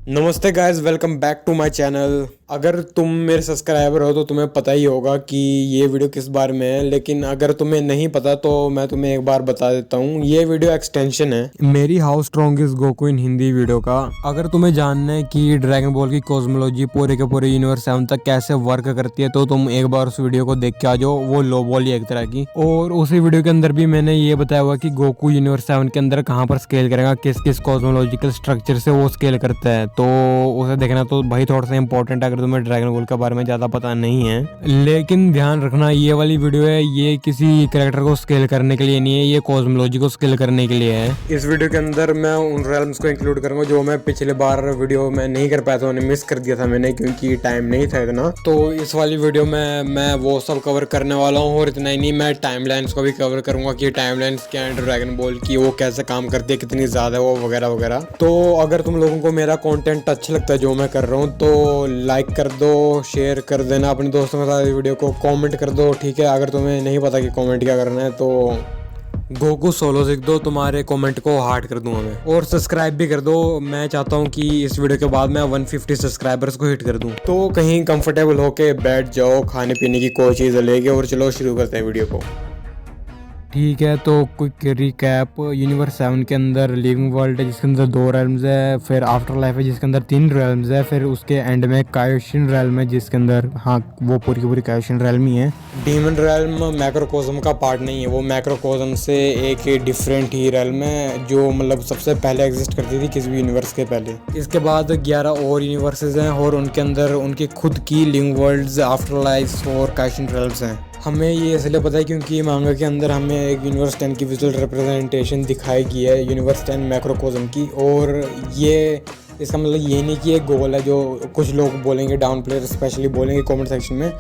नमस्ते guys, welcome back to my channel. अगर तुम मेरे सब्सक्राइबर हो तो तुम्हें पता ही होगा कि ये वीडियो किस बारे में है, लेकिन अगर तुम्हें नहीं पता तो मैं तुम्हें एक बार बता देता हूँ। ये वीडियो एक्सटेंशन है मेरी how strong is Goku in Hindi video का। अगर तुम्हें जानना है कि ड्रैगन बॉल की कॉस्मोलॉजी पूरे के पूरे यूनिवर्स 7 तक कैसे वर्क करती है तो तुम एक बार उस वीडियो को देख के आ जाओ। वो लो बॉल ही एक तरह की। और उसी वीडियो के अंदर भी मैंने ये बताया हुआ कि गोकू यूनिवर्स 7 के अंदर कहाँ पर स्केल करेगा, किस किस कॉस्मोलॉजिकल स्ट्रक्चर से वो स्केल करता है। तो उसे देखना तो भाई थोड़ा सा इंपॉर्टेंट है अगर तुम्हें ड्रैगन बॉल के बारे में ज्यादा पता नहीं है। लेकिन ध्यान रखना, ये वाली वीडियो है ये किसी कैरेक्टर को स्केल करने के लिए नहीं है, ये कॉस्मोलॉजी को स्केल करने के लिए है। इस वीडियो के अंदर मैं उन रेल्म्स को इंक्लूड करूंगा जो मैं पिछले बार वीडियो में नहीं कर पाया था, उन्हें मिस कर दिया था मैंने क्योंकि टाइम नहीं था इतना। तो इस वाली वीडियो में मैं वो सब कवर करने वाला हूँ। और इतना ही नहीं, मैं टाइमलाइंस को भी कवर करूंगा कि टाइमलाइंस क्या है ड्रैगन बॉल की, वो कैसे काम करती है, कितनी ज्यादा है वो, वगैरह वगैरह। तो अगर तुम लोगों को मेरा कंटेंट अच्छा लगता है जो मैं कर रहा हूँ तो लाइक कर दो, शेयर कर देना अपने दोस्तों के साथ इस वीडियो को, कमेंट कर दो, ठीक है। अगर तुम्हें नहीं पता कि कमेंट क्या करना है तो गोकू सोलो सीख दो, तुम्हारे कमेंट को हार्ट कर दूंगा मैं। और सब्सक्राइब भी कर दो, मैं चाहता हूँ कि इस वीडियो के बाद मैं 150 सब्सक्राइबर्स को हिट कर दूँ। तो कहीं कंफर्टेबल होके बैठ जाओ, खाने पीने की कोई चीज़ लेके, और चलो शुरू करते हैं वीडियो को। ठीक है, तो क्विक रिकैप। यूनिवर्स 7 के अंदर लिविंग वर्ल्ड है जिसके अंदर 2 रेल्म्स है, फिर आफ्टर लाइफ है जिसके अंदर 3 रेल्म्स है, फिर उसके एंड में कायोशिन रेल्म है जिसके अंदर वो पूरी की पूरी कायोशिन रेल्म ही है। डीमन रेल्म मैक्रोकॉस्म का पार्ट नहीं है, वो मैक्रोकॉस्म से एक डिफरेंट ही रेल्म है जो मतलब सबसे पहले एग्जिस्ट करती थी किसी भी यूनिवर्स के पहले। इसके बाद 11 और यूनिवर्सेस हैं और उनके अंदर उनकी खुद की लिविंग वर्ल्ड्स, आफ्टर लाइफ और कायोशिन रेल्म्स हैं। हमें ये इसलिए पता है क्योंकि मांगा के अंदर हमें एक यूनिवर्स 10 की विजुअल रिप्रेजेंटेशन दिखाई गई है, यूनिवर्स 10 मैक्रोकॉस्म की। और ये इसका मतलब ये नहीं कि एक गोल है जो कुछ लोग बोलेंगे, डाउन प्लेयर स्पेशली बोलेंगे कमेंट सेक्शन में।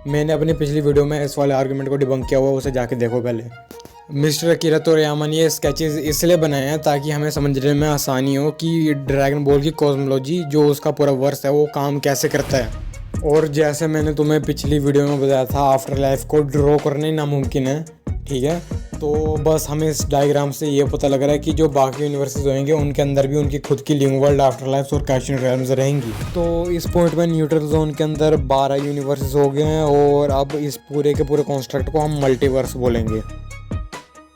मैंने अपनी पिछली वीडियो में इस वाले आर्गुमेंट को डिबंक किया हुआ, उसे जाके देखो पहले। मिस्टर अकीरा तोरयामा ने ये स्केचेस इसलिए बनाए हैं ताकि हमें समझने में आसानी हो कि ड्रैगन बॉल की कॉस्मोलॉजी जो उसका पूरा वर्स है वो काम कैसे करता है। और जैसे मैंने तुम्हें पिछली वीडियो में बताया था, आफ्टर लाइफ को ड्रॉ करना ही नामुमकिन है, ठीक है। तो बस हमें इस डायग्राम से ये पता लग रहा है कि जो बाकी यूनिवर्सेस होंगे उनके अंदर भी उनकी खुद की लिविंग वर्ल्ड, आफ्टर लाइफ और कायोशिन रेल्म्स रहेंगी। तो इस पॉइंट में न्यूट्रल जोन के अंदर 12 यूनिवर्सेस हो गए हैं और अब इस पूरे के पूरे कॉन्स्ट्रक्ट को हम मल्टीवर्स बोलेंगे।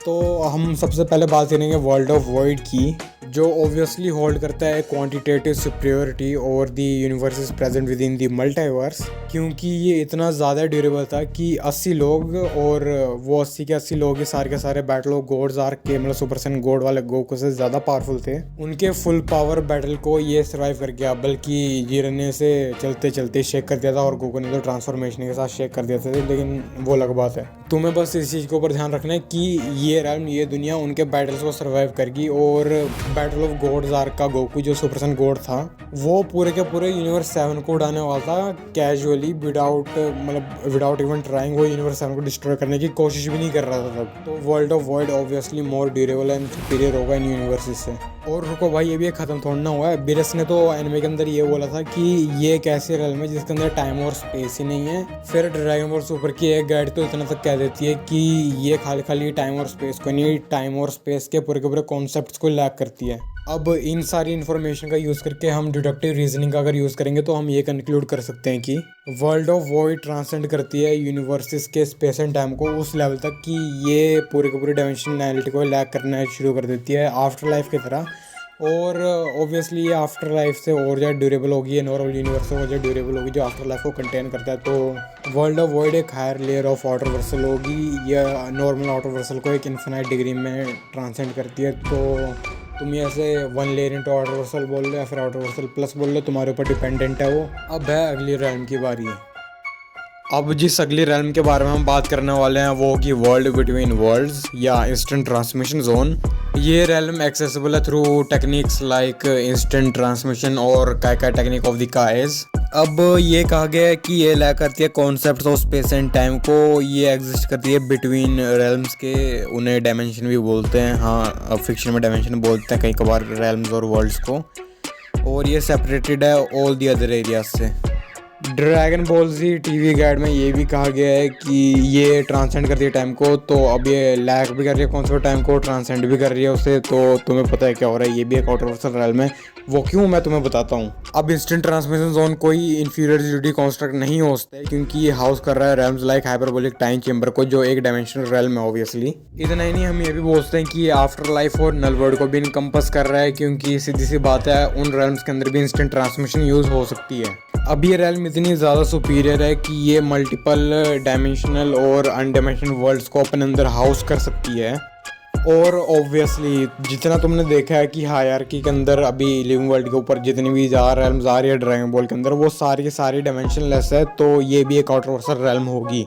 तो हम सबसे पहले बात करेंगे वर्ल्ड ऑफ वॉइड की, जो ऑब्वियसली होल्ड करता है quantitative superiority over the universes present with in the multiverse, क्योंकि ये इतना ज़्यादा ड्यूरेबल था कि 80 लोग, और वो 80 के 80 लोग के सारे बैटल ऑफ गॉड्स आर्क के मतलब सुपरसन गॉड वाले गोकू से ज़्यादा पावरफुल थे। उनके फुल पावर बैटल को ये सर्वाइव कर गया, बल्कि जीरने से चलते चलते शेक कर दिया था, और गोकू ने तो ट्रांसफॉर्मेशन के साथ शेक कर दिया था, लेकिन वो अलग बात है। तुम्हें बस इस चीज़ के ऊपर ध्यान रखना है कि ये रेल्म, ये दुनिया उनके बैटल्स को सर्वाइव करेगी। और बैटल ऑफ गॉड्स आर्क का गोकू जो सुपरसन गॉड था वो पूरे के पूरे यूनिवर्स 7 को उड़ाने वाला था कैजुअली, विदाउट इवन ट्राइंग। वो यूनिवर्स 7 को डिस्ट्रॉय करने की कोशिश भी नहीं कर रहा था तब। तो world of void obviously more durable and superior होगा इन यूनिवर्सेस से। और रुको भाई, ये भी खत्म थोड़ा ना हुआ है। बिरस ने तो एनिमे के अंदर ये बोला था कि ये एक ऐसी रेल्म है जिसके अंदर टाइम और स्पेस ही नहीं है। फिर ड्रैगन बॉल सुपर की एक गाइड तो इतना तक कह देती है कि ये खाली टाइम और स्पेस को नहीं, टाइम और स्पेस के पूरे कॉन्सेप्ट्स को लैक करती है। अब इन सारी इन्फॉर्मेशन का यूज़ करके हम डिडक्टिव रीजनिंग का अगर यूज़ करेंगे तो हम ये कंक्लूड कर सकते हैं कि वर्ल्ड ऑफ वॉइड ट्रांसेंड करती है यूनिवर्सेस के स्पेस एंड टाइम को उस लेवल तक कि ये पूरे के पूरे डायमेंशनैलिटी को लैक करना शुरू कर देती है आफ्टर लाइफ की तरह। और ऑब्वियसली ये आफ्टर लाइफ से और ज़्यादा ड्यूरेबल होगी, ये नॉर्मल यूनिवर्स से और ज़्यादा ड्यूरेबल होगी जो आफ्टर लाइफ को कंटेन करता है। तो वर्ल्ड ऑफ वॉइड एक हायर लेयर ऑफ वाटर वर्सल होगी, या नॉर्मल वाटर वर्सल को एक इन्फिनाइट डिग्री में ट्रांसेंड करती है। तो तुम ये ऐसे 1 लेयर इंटू वाटर वर्सल बोल लो या फिर वाटर वर्सल प्लस बोल लो, तुम्हारे ऊपर डिपेंडेंट है वो। अब है अगली रेल्म की बारी है। अब जिस अगली रेल्म के बारे में हम बात करने वाले हैं वो होगी वर्ल्ड बिटवीन वर्ल्ड्स या इंस्टेंट ट्रांसमिशन जोन। ये रेल्म एक्सेसिबल है through techniques like instant transmission और काइका टेक्निक ऑफ द काइज। अब ये कहा गया है कि ये ला करती है concepts of space and time को, ये एग्जिस्ट करती है बिटवीन रेल्म्स के, उन्हें डायमेंशन भी बोलते हैं। हाँ, अब फिक्शन में डायमेंशन बोलते हैं कई कबार रेल्म्स और वर्ल्ड्स को। और ये सेपरेटेड है ऑल दी अदर एरियाज से। ड्रैगन बॉल जी टीवी गाइड में ये भी कहा गया है कि ये ट्रांसेंड करती है टाइम को, तो अब ये लैग भी कर रही है कौन सा टाइम को, ट्रांसेंड भी कर रही है उसे। तो तुम्हें पता है क्या हो रहा है, ये भी एक आउटर वर्सल रेल्म है वो क्यों, मैं तुम्हें बताता हूँ। अब इंस्टेंट ट्रांसमिशन जोन कोई इंफीरियरिटी कॉन्स्ट्रक्ट नहीं हो सकता है, क्योंकि ये हाउस कर रहा है rams like hyperbolic time chamber को, जो एक डायमेंशनल रेल्म है ऑब्वियसली। इतना ही नहीं, हम ये भी बोलते हैं कि ये आफ्टर लाइफ और नल वर्ल्ड को भी इनकम्पस कर रहा है, क्योंकि सीधी सी बात है उन रेल्म्स के अंदर भी इंस्टेंट ट्रांसमिशन यूज हो सकती है। अब ये रेल्म इतनी ज़्यादा सुपीरियर है कि ये मल्टीपल डायमेंशनल और अनडायमेंशनल वर्ल्ड्स को अपने अंदर हाउस कर सकती है। और ऑब्वियसली जितना तुमने देखा है कि हायरार्की के अंदर अभी लिविंग वर्ल्ड के ऊपर जितनी भी रेल्म्स आ रही है ड्रैगन बॉल के अंदर, वो सारी की सारी डायमेंशनलेस है, तो ये भी एक आउटवर्सल रेल्म होगी।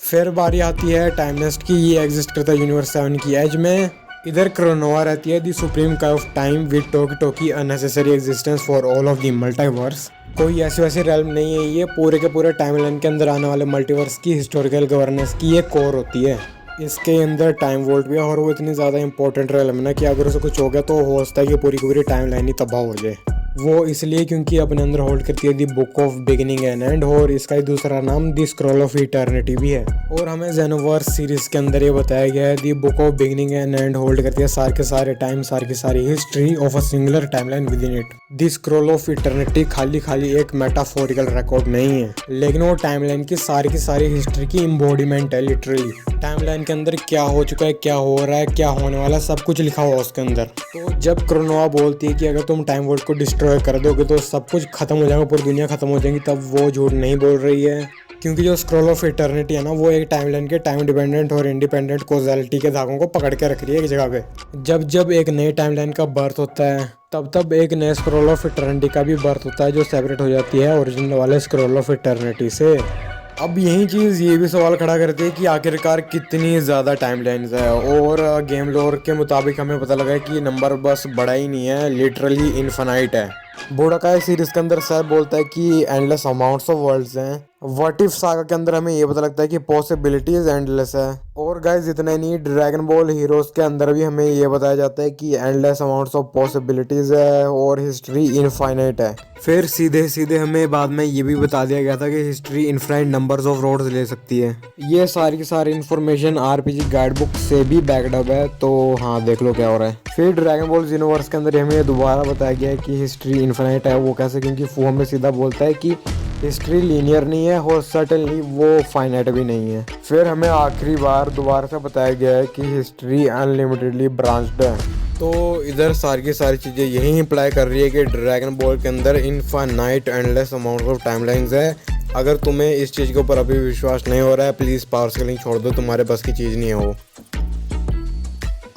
फिर बारी आती है टाइमलेस्ट की। ये एग्जिस्ट करता है यूनिवर्स 7 की एज में। इधर क्रोनोवा रहती है the supreme car of time with टोकी टोकी unnecessary existence for all of the multiverse. कोई ऐसी वैसी रेल्म नहीं है, ये पूरे के पूरे टाइमलाइन के अंदर आने वाले मल्टीवर्स की हिस्टोरिकल गवर्नेंस की ये कोर होती है। इसके अंदर टाइम वोल्ट भी है और वो इतनी ज़्यादा इंपॉर्टेंट रेल्म है ना कि अगर उसे कुछ हो गया तो हो सकता है कि पूरी की पूरी टाइमलाइन ही तबाह हो जाए। वो इसलिए क्योंकि अपने अंदर होल्ड करती है the book of beginning and end, और इसका ही दूसरा नाम दी स्क्रॉल ऑफ इटर्निटी भी है। और हमें जेनोवर्स सीरीज के अंदर ये बताया गया है the book of beginning and end hold करती है सारे के सारे टाइम, सारी की सारी history of a singular timeline within it. The scroll of eternity खाली खाली एक मेटाफोरिकल रिकॉर्ड नहीं है, लेकिन वो टाइमलाइन की सारी हिस्ट्री की एम्बॉडीमेंट है। लिटरली टाइमलाइन के अंदर क्या हो चुका है, क्या हो रहा है, क्या होने वाला, सब कुछ लिखा हुआ उसके अंदर। तो जब क्रोनोवा बोलती है कि अगर तुम टाइम वोल्ट को डिस्ट्रॉय कर दोगे तो सब कुछ खत्म हो जाएगा, पूरी दुनिया खत्म हो जाएगी, तब वो झूठ नहीं बोल रही है। क्योंकि जो स्क्रॉल ऑफ इटर्निटी है ना, वो एक टाइमलाइन के टाइम डिपेंडेंट और इंडिपेंडेंट कॉज़ैलिटी के धागों को पकड़ के रख रही है एक जगह पे। जब जब एक नई टाइमलाइन का बर्थ होता है, तब तब एक नए स्क्रॉल ऑफ इटर्निटी का भी बर्थ होता है, जो सेपरेट हो जाती है ओरिजिनल वाले स्क्रॉल ऑफ इटर्निटी से। अब यही चीज़ ये भी सवाल खड़ा करती है कि आखिरकार कितनी ज़्यादा टाइमलाइंस है। और गेम लोर के मुताबिक हमें पता लगा है कि नंबर बस बड़ा ही नहीं है, लिटरली इन्फिनाइट है। बुडोकाई सीरीज के अंदर सर बोलता है कि एंडलेस अमाउंट्स ऑफ वर्ल्ड्स हैं। व्हाट इफ सागा के अंदर हमें ये पता लगता है कि पॉसिबिलिटीज एंडलेस है। और गाइस इतना ही नहीं, ड्रैगन बॉल हीरोज के अंदर भी हमें ये बताया जाता है कि एंडलेस अमाउंट्स ऑफ पॉसिबिलिटीज है और हिस्ट्री इनफाइनाइट है। फिर सीधे सीधे हमें बाद में ये भी बता दिया गया था कि history infinite numbers of roads ले सकती है। ये सारी की सारी इन्फॉर्मेशन आरपीजी गाइड बुक से भी बैकअप है, तो हाँ देख लो क्या हो रहा है। फिर ड्रैगन बॉल यूनिवर्स के अंदर हमें दोबारा बताया गया है कि हिस्ट्री इनफाइनाइट है। वो कैसे? क्योंकि फू हमें सीधा बोलता है कि हिस्ट्री लीनियर नहीं है और सर्टेनली वो फाइनाइट भी नहीं है। फिर हमें आखिरी बार दोबारा से बताया गया है कि हिस्ट्री अनलिमिटेडली ब्रांच्ड है। तो इधर सारी की सारी चीज़ें यही इंप्लाई कर रही है कि ड्रैगन बॉल के अंदर infinite endless amount of timelines है। अगर तुम्हें इस चीज़ के ऊपर अभी विश्वास नहीं हो रहा है, प्लीज़ पावर स्केलिंग छोड़ दो, तुम्हारे बस की चीज़ नहीं है वो।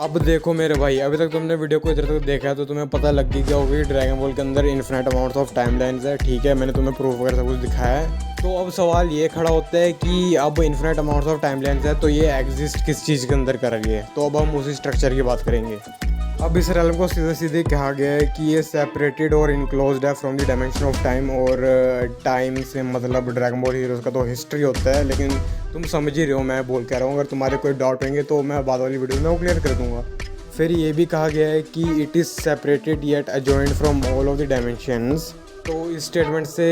अब देखो मेरे भाई, अभी तक तुमने वीडियो को इधर तक देखा है तो तुम्हें पता लग गया होगा कि ड्रैगन बॉल के अंदर इन्फिनिट अमाउंट्स ऑफ टाइमलाइंस है। ठीक है, मैंने तुम्हें प्रूफ वगैरह सब कुछ दिखाया है। तो अब सवाल ये खड़ा होता है कि अब इन्फिनिट अमाउंट्स ऑफ टाइमलाइंस है तो ये एग्जिस्ट किस चीज़ के अंदर कर रही है। तो अब हम उसी स्ट्रक्चर की बात करेंगे। अब इस रेल्म को सीधे सीधे कहा गया है कि ये सेपरेटेड और इनक्लोज्ड है from the dimension of time. और टाइम से मतलब ड्रैगन बॉल हीरोज़ का तो हिस्ट्री होता है, लेकिन तुम समझ ही रहे हो मैं बोल कह रहा हूँ। अगर तुम्हारे कोई डाउट होंगे तो मैं बाद वाली वीडियो में वो क्लियर कर दूँगा। फिर ये भी कहा गया है कि it is separated yet adjoined from all of the dimensions. तो इस स्टेटमेंट से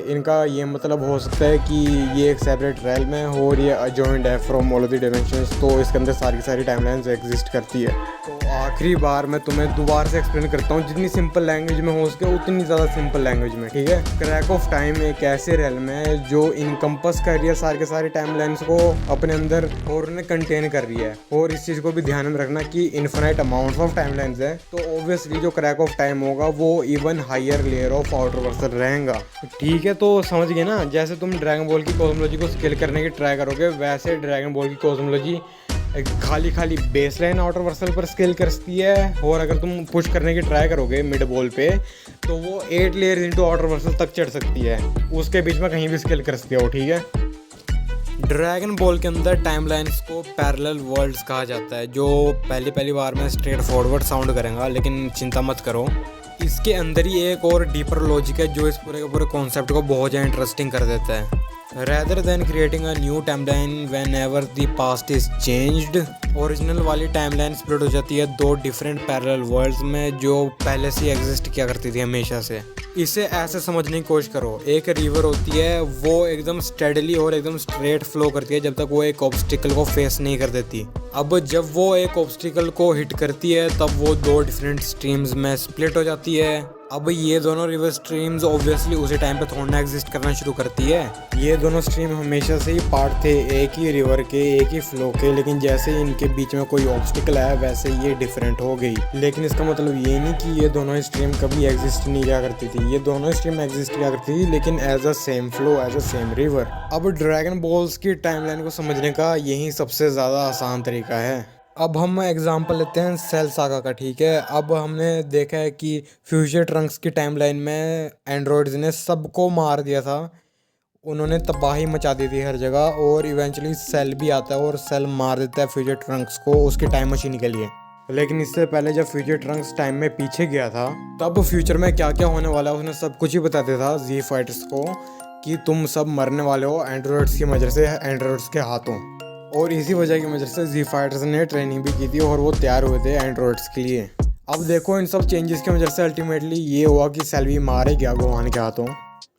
इनका ये मतलब हो सकता है कि ये एक सेपरेट रेल्म है और ये अजॉइंड है from all of the dimensions. तो इसके अंदर सारी की सारी टाइमलाइंस एग्जिस्ट करती है। तो आखिरी बार मैं तुम्हें दोबारा से एक्सप्लेन करता हूँ, जितनी सिंपल लैंग्वेज में हो सके उतनी ज़्यादा सिंपल लैंग्वेज में, ठीक है। क्रैक ऑफ टाइम एक ऐसे रेल्म है जो इनकम्पस कर रही है सारे के सारे टाइमलाइंस को अपने अंदर और उन्हें कंटेन कर रही है। और इस चीज़ को भी ध्यान में रखना कि इन्फिनिट अमाउंट ऑफ टाइमलाइंस है, तो ऑब्वियसली जो क्रैक ऑफ टाइम होगा वो इवन हायर लेयर ऑफ आउटवर्सल रहेगा। ठीक है, तो समझ गए ना। जैसे तुम ड्रैगन बॉल की कॉस्मोलॉजी को स्केल करने की ट्राई करोगे, वैसे ड्रैगन बॉल की कॉस्मोलॉजी खाली बेसलाइन आउटर वर्सल पर स्केल करती है। और अगर तुम पुश करने की ट्राई करोगे मिड बॉल पे तो वो 8 लेयर्स इनटू आउटर वर्सल तक चढ़ सकती है, उसके बीच में कहीं भी स्केल कर सकती है वो, ठीक है। ड्रैगन बॉल के अंदर टाइमलाइंस को पैरेलल वर्ल्ड्स कहा जाता है, जो पहली बार में स्ट्रेट फॉरवर्ड साउंड करेंगे, लेकिन चिंता मत करो, इसके अंदर ही एक और डीपर लॉजिक है जो इस पूरे के पूरे कॉन्सेप्ट को बहुत ज़्यादा इंटरेस्टिंग कर देता है। Rather than creating a new timeline whenever the past is changed, original वाली टाइमलाइन स्प्लिट हो जाती है 2 डिफरेंट पैरेलल वर्ल्ड्स में जो पहले से एग्जिस्ट किया करती थी हमेशा से। इसे ऐसे समझने की कोशिश करो, एक रिवर होती है, वो एकदम स्टेडली और एकदम स्ट्रेट फ्लो करती है जब तक वो एक ऑब्स्टिकल को फेस नहीं कर देती। अब जब वो एक ऑब्स्टिकल को हिट करती है तब वो दो डिफरेंट स्ट्रीम्स में स्प्लिट हो जाती है। अब ये दोनों रिवर स्ट्रीम्स ऑब्वियसली उसी टाइम पे थोड़ा ना एग्जिस्ट करना शुरू करती है। ये दोनों स्ट्रीम हमेशा से ही पार्ट थे एक ही रिवर के, एक ही फ्लो के, लेकिन जैसे ही इनके बीच में कोई ऑब्स्टिकल आया वैसे ये डिफरेंट हो गई। लेकिन इसका मतलब ये नहीं कि ये दोनों स्ट्रीम कभी एग्जिस्ट नहीं किया करती थी, ये दोनों स्ट्रीम एग्जिस्ट किया करती थी लेकिन as a same flow, as a same river. अब ड्रैगन बॉल्स की टाइमलाइन को समझने का यही सबसे ज़्यादा आसान तरीका है। अब हम एग्जांपल लेते हैं सेल सागा का, ठीक है। अब हमने देखा है कि फ्यूचर ट्रंक्स की टाइमलाइन में एंड्रॉइड्स ने सबको मार दिया था, उन्होंने तबाही मचा दी थी हर जगह, और इवेंचुअली सेल भी आता है और सेल मार देता है फ्यूचर ट्रंक्स को उसकी टाइम मशीन के लिए। लेकिन इससे पहले जब फ्यूचर ट्रंक्स टाइम में पीछे गया था तब फ्यूचर में क्या क्या होने वाला है उसने सब कुछ ही बता दिया था जी फाइटर्स को कि तुम सब मरने वाले हो एंड्रॉइड्स की वजह से, एंड्रॉइड्स के हाथों। और इसी वजह की वजह से जी फाइटर्स ने ट्रेनिंग भी की थी और वो तैयार हुए थे एंड्रॉइड्स के लिए। अब देखो इन सब चेंजेस की वजह से अल्टीमेटली ये हुआ कि सेल भी मारे गया गोहान के हाथों।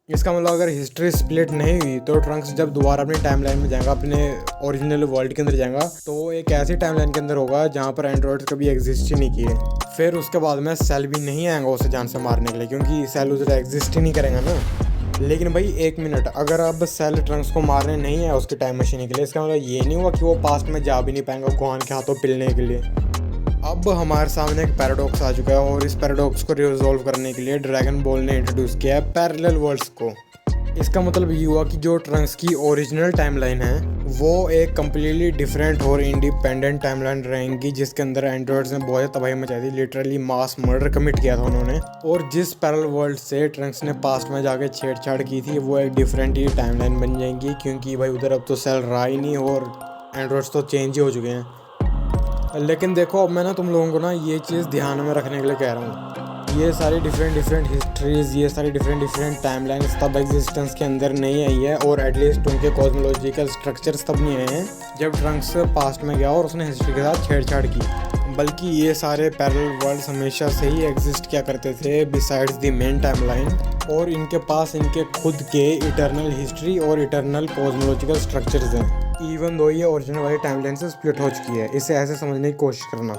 इसका मतलब अगर हिस्ट्री स्प्लिट नहीं हुई तो ट्रंक्स जब दोबारा अपनी टाइमलाइन में जाएगा, अपने ओरिजिनल वर्ल्ड के अंदर जाएगा, तो वो एक ऐसी टाइमलाइन के अंदर होगा जहाँ पर एंड्रॉइड्स कभी एग्जिस्ट ही नहीं किए। फिर उसके बाद में सेल भी नहीं आएगा उसे जान से मारने के लिए, क्योंकि सेल उधर एग्जिस्ट ही नहीं करेगा ना। लेकिन भाई एक मिनट, अगर अब सेल ट्रंक्स को मारने नहीं है उसकी टाइम मशीन के लिए, इसका मतलब ये नहीं हुआ कि वो पास्ट में जा भी नहीं पाएंगे गोहान के हाथों पिलने के लिए। अब हमारे सामने एक पैराडॉक्स आ चुका है और इस पैराडॉक्स को रिजॉल्व करने के लिए ड्रैगन बॉल ने इंट्रोड्यूस किया है पैरेलल वर्ल्ड्स को। इसका मतलब ये हुआ कि जो ट्रंक्स की ओरिजिनल टाइमलाइन है वो एक कम्प्लीटली डिफरेंट और इंडिपेंडेंट टाइमलाइन रहेंगी, जिसके अंदर एंड्रॉइड्स ने बहुत तबाही मचाई थी, लिटरली मास मर्डर कमिट किया था उन्होंने। और जिस पैरेलल वर्ल्ड से ट्रंक्स ने पास्ट में जाके छेड़छाड़ की थी वो एक डिफरेंट ही टाइमलाइन बन जाएंगी, क्योंकि भाई उधर अब तो सेल रहा ही नहीं और एंड्रॉइड्स तो चेंज ही हो चुके हैं। लेकिन देखो अब मैं ना तुम लोगों को ना ये चीज़ ध्यान में रखने के लिए कह रहा हूँ, ये सारी डिफरेंट हिस्ट्रीज, ये सारी डिफरेंट टाइमलाइंस तब एग्जिस्टेंस के अंदर नहीं आई है, और एटलीस्ट उनके कॉस्मोलॉजिकल स्ट्रक्चर्स तब नहीं आए हैं जब ट्रंक्स पास्ट में गया और उसने हिस्ट्री के साथ छेड़छाड़ की। बल्कि ये सारे पैरेलल वर्ल्ड्स हमेशा से ही एग्जिस्ट किया करते थे बिसाइड्स द मेन टाइमलाइन, और इनके पास इनके खुद के इटर्नल हिस्ट्री और इटर्नल कॉस्मोलॉजिकल स्ट्रक्चर्स हैं, इवन दो ये ओरिजिनल वाली टाइमलाइन से स्प्लिट हो चुकी है। इसे ऐसे समझने की कोशिश करना,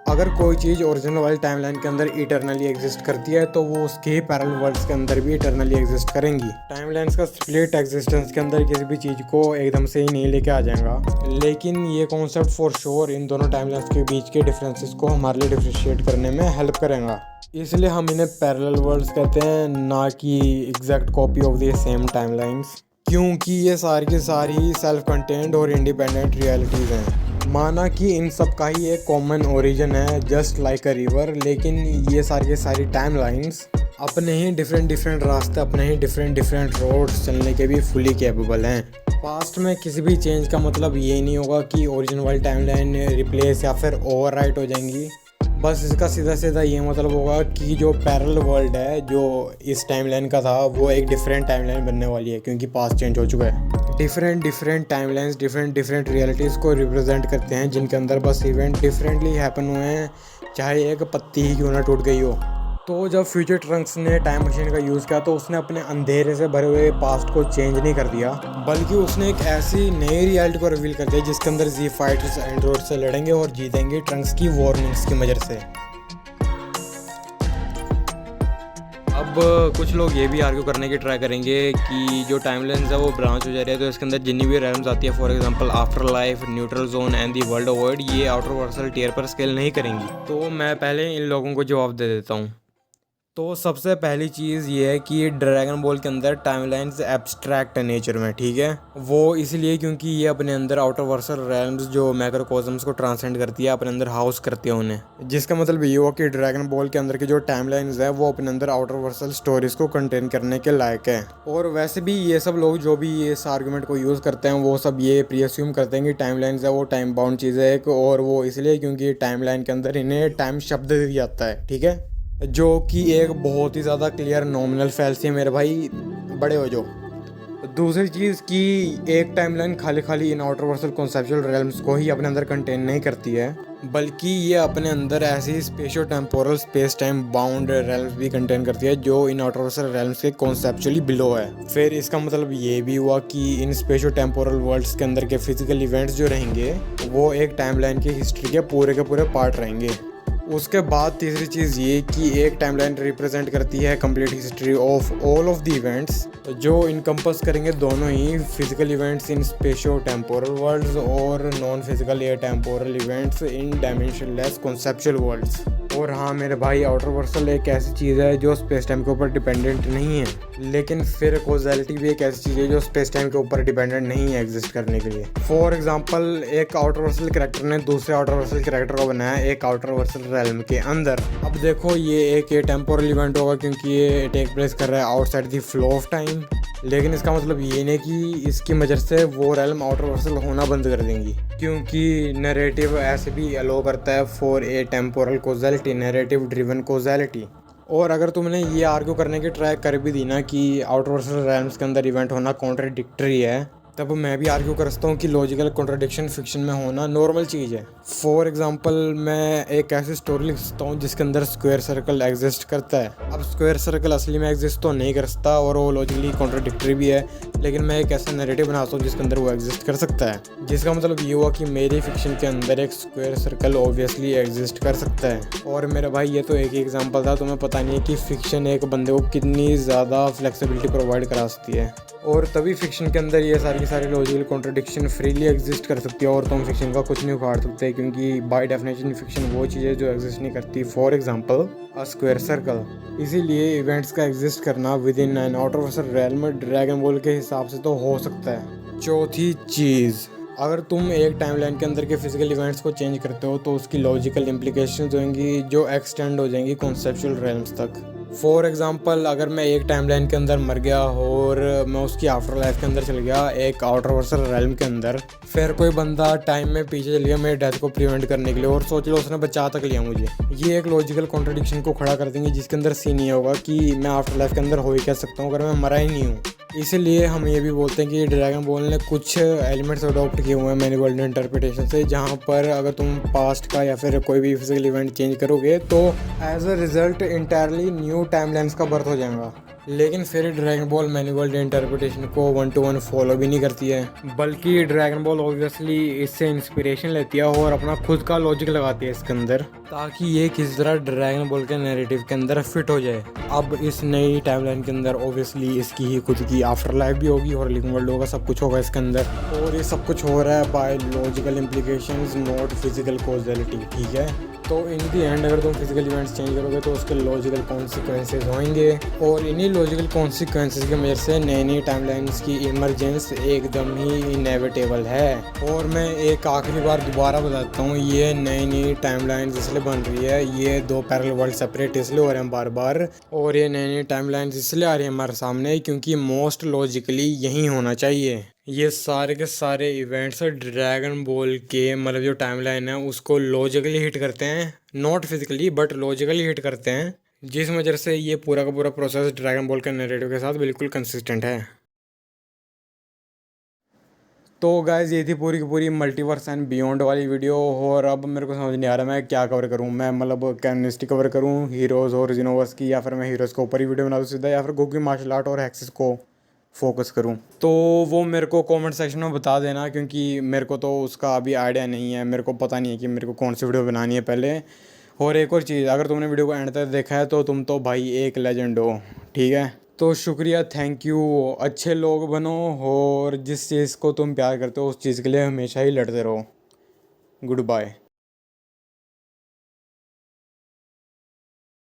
अगर कोई चीज़ ओरिजिनल वाली टाइमलाइन के अंदर इटर्नली एग्जिस्ट करती है तो वो उसके ही पैरेलल वर्ल्ड्स के अंदर भी इटर्नली एग्जिस्ट करेंगी। टाइमलाइंस का स्प्लिट एग्जिस्टेंस के अंदर किसी भी चीज़ को एकदम से ही नहीं लेके आ जाएगा, लेकिन ये कॉन्सेप्ट फॉर श्योर इन दोनों टाइमलाइंस के बीच के डिफरेंसेस को हमारे लिए डिफरेंशिएट करने में हेल्प करेगा। इसलिए हम इन्हें पैरेलल वर्ल्ड्स कहते हैं, ना कि exact copy of the same timelines, क्योंकि ये सारी की सारी सेल्फ कंटेंट और इंडिपेंडेंट रियलिटीज़ हैं। माना कि इन सब का ही एक कॉमन ओरिजिन है जस्ट लाइक अ रिवर, लेकिन ये सारी टाइमलाइंस अपने ही डिफरेंट रास्ते, अपने ही डिफरेंट रोड्स चलने के भी फुली कैपेबल हैं। पास्ट में किसी भी चेंज का मतलब ये नहीं होगा कि ओरिजिनल वाली टाइमलाइन रिप्लेस या फिर ओवरराइट हो जाएंगी, बस इसका सीधा ये मतलब होगा कि जो पैरेलल वर्ल्ड है जो इस टाइमलाइन का था वो एक डिफरेंट टाइमलाइन बनने वाली है, क्योंकि पास्ट चेंज हो चुका है। डिफरेंट टाइमलाइंस डिफरेंट रियलिटीज़ को रिप्रेजेंट करते हैं, जिनके अंदर बस इवेंट डिफरेंटली हैपन हुए हैं, चाहे एक पत्ती ही क्यों ना टूट गई हो। तो जब फ्यूचर ट्रंक्स ने टाइम मशीन का यूज़ किया तो उसने अपने अंधेरे से भरे हुए पास्ट को चेंज नहीं कर दिया, बल्कि उसने एक ऐसी नई रियलिटी को रिवील कर दिया जिसके अंदर जी फाइटर्स एंड्रॉइड से लड़ेंगे और जीतेंगे ट्रंक्स की वार्निंग्स की वजह से। अब कुछ लोग ये भी आर्ग्यू करने की ट्राई करेंगे कि जो टाइमलाइंस है वो ब्रांच हो जा रही है, तो इसके अंदर जितनी भी रैम्स आती है, for example after life, neutral zone and the world avoid, ये आउटर वर्सल टियर पर स्केल नहीं करेंगी। तो मैं पहले इन लोगों को जवाब दे देता हूँ। तो सबसे पहली चीज़ ये है कि ड्रैगन बॉल के अंदर टाइमलाइंस एब्स्ट्रैक्ट है नेचर में, ठीक है। वो इसलिए क्योंकि ये अपने अंदर आउटर वर्सल रैम्स जो मैक्रोकॉस्म्स को ट्रांसेंड करती है, अपने अंदर हाउस करती है उन्हें, जिसका मतलब ये हुआ कि ड्रैगन बॉल के अंदर की जो टाइमलाइंस है वो अपने अंदर आउटर वर्सल स्टोरीज को कंटेन करने के लायक है। और वैसे भी ये सब लोग जो भी ये इस आर्गूमेंट को यूज़ करते हैं वो सब ये प्रीअस्यूम करते हैं कि टाइमलाइंस है वो टाइम बाउंड चीज़ है एक, और वो इसलिए क्योंकि टाइमलाइन के अंदर इन्हें टाइम शब्द दे दिया जाता है, ठीक है, जो कि एक बहुत ही ज़्यादा क्लियर नॉमिनल फैल्सी है मेरे भाई, बड़े हो जो। दूसरी चीज़ कि एक टाइमलाइन खाली इन आउटर वर्सल कॉन्सेप्चुअल रेल्म्स को ही अपने अंदर कंटेन नहीं करती है, बल्कि ये अपने अंदर ऐसी spatio temporal space time bound realms भी कंटेन करती है जो इन आउटरवर्सल रेल्म्स के कॉन्सेप्चुअली बिलो है। फिर इसका मतलब ये भी हुआ कि इन स्पेशो टेम्पोरल वर्ल्ड्स के अंदर के फिजिकल इवेंट्स जो रहेंगे वो एक टाइमलाइन की हिस्ट्री के पूरे पार्ट रहेंगे। उसके बाद तीसरी चीज़ ये कि एक टाइमलाइन रिप्रेजेंट करती है complete history of all of the events जो इनकम्पस करेंगे दोनों ही physical events in spatio temporal worlds और नॉन फिजिकल या temporal events in dimensionless conceptual worlds. और हाँ मेरे भाई, आउटरवर्सल एक ऐसी चीज़ है जो स्पेस टाइम के ऊपर डिपेंडेंट नहीं है, लेकिन फिर कॉज़ैलिटी भी एक ऐसी चीज़ है जो स्पेस टाइम के ऊपर डिपेंडेंट नहीं है एग्जिस्ट करने के लिए। फॉर एग्जांपल, एक आउटरवर्सल कैरेक्टर ने दूसरे आउटरवर्सल कैरेक्टर को बनाया एक आउटरवर्सल रेल्म के अंदर। अब देखो ये टेम्पोरल इवेंट होगा क्योंकि ये टेक प्लेस कर रहा है outside the flow of time, लेकिन इसका मतलब ये नहीं कि इसकी वजह से वो रेल्म आउटरवर्सल होना बंद कर देंगी, क्योंकि नैरेटिव ऐसे भी अलो करता है for a temporal causality, narrative driven causality. और अगर तुमने ये आर्ग्यू करने की ट्राई कर भी दी ना कि आउटरवर्सल रेल्म्स के अंदर इवेंट होना कॉन्ट्राडिक्टरी है, तब मैं भी आर्ग्यू कर सकता हूँ कि लॉजिकल कॉन्ट्रडिक्शन फिक्शन में होना नॉर्मल चीज़ है। फॉर एग्जांपल, मैं एक ऐसी स्टोरी लिख सकता हूँ जिसके अंदर स्क्वायर सर्कल एग्जिस्ट करता है। अब स्क्वायर सर्कल असली में एग्जिस्ट तो नहीं कर सकता और वो लॉजिकली कॉन्ट्रडिक्टरी भी है, लेकिन मैं एक ऐसा नैरेटिव बनाता हूँ जिसके अंदर वो एग्जिस्ट कर सकता है। जिसका मतलब ये हुआ कि मेरी फिक्शन के अंदर एक स्क्वायर सर्कल ऑब्वियसली एग्जिस्ट कर सकता है। और मेरा भाई, ये तो एक ही एग्जाम्पल था, तुम्हें पता नहीं है कि फिक्शन एक बंदे को कितनी ज़्यादा फ्लेक्सिबिलिटी प्रोवाइड करा सकती है। और तभी फिक्शन के अंदर ये सारी लॉजिकल कॉन्ट्रडिक्शन फ्रीली एग्जिस्ट कर सकती है और तुम फिक्शन का कुछ नहीं उखाड़ सकते, क्योंकि बाय डेफिनेशन फिक्शन वो चीज़ है जो एग्जिस्ट नहीं करती। For example, a square circle. इसीलिए इवेंट्स का एग्जिस्ट करना within an outerversal realm Dragon Ball के हिसाब से तो हो सकता है। चौथी चीज़, अगर तुम एक टाइमलाइन के अंदर के फिजिकल इवेंट्स को चेंज करते हो तो उसकी लॉजिकल इम्प्लीकेशंस होंगी जो एक्सटेंड हो जाएंगी कॉन्सेप्चुअल रेल्म्स तक। फॉर एग्जांपल, अगर मैं एक टाइमलाइन के अंदर मर गया और मैं उसकी आफ्टर लाइफ के अंदर चल गया एक आउटरवर्सल रेल्म के अंदर, फिर कोई बंदा टाइम में पीछे चल गया मेरे डेथ को प्रिवेंट करने के लिए और सोच लो उसने बचा तक लिया मुझे, ये एक लॉजिकल कॉन्ट्रडिक्शन को खड़ा कर देंगे जिसके अंदर सीन ये होगा कि मैं आफ्टर लाइफ के अंदर हो ही कह सकता हूँ अगर मैं मरा ही नहीं हूँ। इसीलिए हम ये भी बोलते हैं कि ड्रैगन बॉल ने कुछ एलिमेंट्स अडॉप्ट किए हुए हैं मैनीवर्ल्ड इंटरप्रिटेशन से, जहाँ पर अगर तुम पास्ट का या फिर कोई भी फिजिकल इवेंट चेंज करोगे तो as a result entirely new timelines का बर्थ हो जाएगा। लेकिन फिर ड्रैगन बॉल मैनीवर्ल्ड इंटरप्रिटेशन को 1-to-1 फॉलो भी नहीं करती है, बल्कि ड्रैगन बॉल ऑब्वियसली इससे इंस्पिरेशन लेती है और अपना खुद का लॉजिक लगाती है इसके अंदर, ताकि ये किसी तरह ड्रैगन बॉल के नैरेटिव के अंदर फिट हो जाए। अब इस नई टाइमलाइन के अंदर ऑब्वियसली इसकी ही खुद की आफ्टर लाइफ भी होगी और लिविंग वर्ल्ड होगा, सब कुछ होगा इसके अंदर, और ये सब कुछ हो रहा है by logical implications not physical causality. ठीक है, तो इन दी एंड अगर तुम फिजिकल इवेंट्स चेंज करोगे तो उसके लॉजिकल कॉन्सिक्वेंसेज होंगे और इन्हीं लॉजिकल कॉन्सिक्वेंसेज की वजह से नई टाइमलाइंस की इमरजेंस एकदम ही इनएविटेबल है। और मैं एक आखिरी बार दोबारा बताता हूँ, ये नई टाइमलाइंस इसलिए बन रही है, ये दो पैरेलल वर्ल्ड सेपरेट इसलिए हो रहे हैं बार बार, और ये नई टाइमलाइंस इसलिए आ रही है हमारे सामने क्योंकि मोस्ट लॉजिकली यही होना चाहिए। ये सारे के सारे इवेंट्स ड्रैगन बॉल के मतलब जो टाइमलाइन है उसको लॉजिकली हिट करते हैं, not physically but logically hit करते हैं, जिस वजह से ये पूरा का पूरा प्रोसेस ड्रैगन बॉल के नैरेटिव के साथ बिल्कुल कंसिस्टेंट है। तो गाइज ये थी पूरी की पूरी मल्टीवर्स एंड बियॉन्ड वाली वीडियो, और अब मेरे को समझ नहीं आ रहा मैं क्या कवर करूँ। मैं मतलब कैनिस्टी कवर करूँ हीरोज़ और जिनोवर्स की, या फिर मैं हीरोज़ के ऊपर ही वीडियो बना दूँ सीधा, या फिर गोकी मार्शल आर्ट और एक्सिस को फोकस करूं। तो वो मेरे को कमेंट सेक्शन में बता देना, क्योंकि मेरे को तो उसका अभी आइडिया नहीं है, मेरे को पता नहीं है कि मेरे को कौन सी वीडियो बनानी है पहले। और एक और चीज़, अगर तुमने वीडियो को एंड तक देखा है तो तुम तो भाई एक लेजेंड हो। ठीक है, तो शुक्रिया, थैंक यू। अच्छे लोग बनो और जिस चीज़ को तुम प्यार करते हो उस चीज़ के लिए हमेशा ही लड़ते रहो। Good bye.